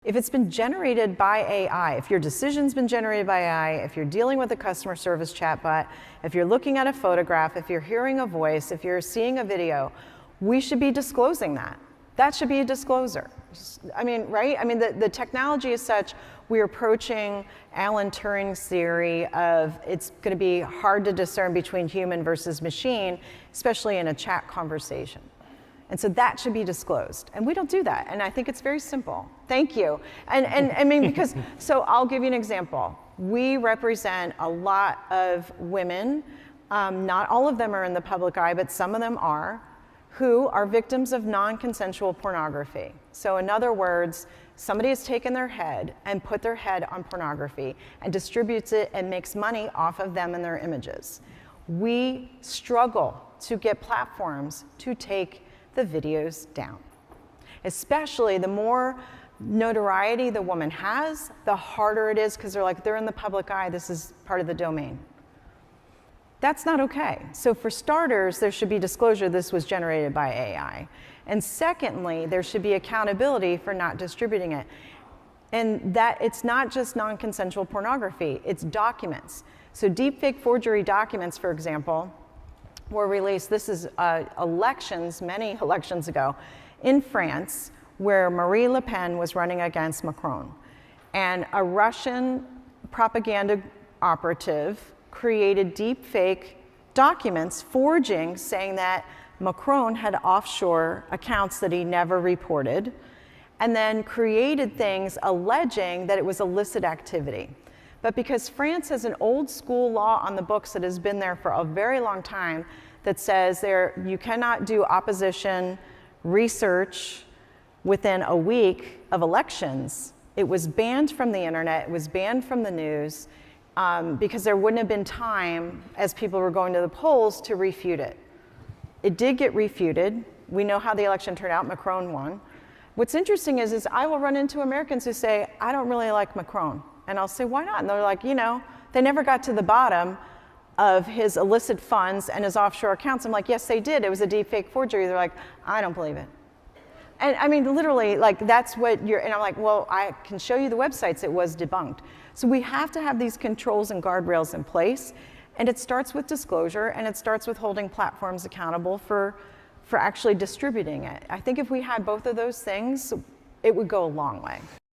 If it's been generated by AI, if your decision's been generated by AI, if you're dealing with a customer service chatbot, if you're looking at a photograph, if you're hearing a voice, if you're seeing a video, we should be disclosing that. That should be a disclosure. I mean, right? I mean, the technology is such, we're approaching Alan Turing's theory of it's going to be hard to discern between human versus machine, especially in a chat conversation. And so that should be disclosed. And we don't do that. And I think it's very simple. Thank you. And I mean, because, so I'll give you an example. We represent a lot of women, not all of them are in the public eye, but some of them are, who are victims of non-consensual pornography. So in other words, somebody has taken their head and put their head on pornography and distributes it and makes money off of them and their images. We struggle to get platforms to take the videos down. Especially the more notoriety the woman has, the harder it is, because they're in the public eye, this is part of the domain. That's not okay. So for starters, there should be disclosure this was generated by AI. And secondly, there should be accountability for not distributing it. And that it's not just non-consensual pornography, it's documents. So deepfake forgery documents, for example, were released, this is elections, many elections ago, in France, where Marie Le Pen was running against Macron. And a Russian propaganda operative created deepfake documents, forging, saying that Macron had offshore accounts that he never reported, and then created things alleging that it was illicit activity. But because France has an old school law on the books that has been there for a very long time that says you cannot do opposition research within a week of elections, it was banned from the internet, it was banned from the news, because there wouldn't have been time as people were going to the polls to refute it. It did get refuted. We know how the election turned out, Macron won. What's interesting is I will run into Americans who say, I don't really like Macron. And I'll say, why not? And they're like, they never got to the bottom of his illicit funds and his offshore accounts. I'm like, yes, they did. It was a deepfake forgery. They're like, I don't believe it. And I mean, literally, that's what and I'm like, well, I can show you the websites. It was debunked. So we have to have these controls and guardrails in place. And it starts with disclosure, and it starts with holding platforms accountable for actually distributing it. I think if we had both of those things, it would go a long way.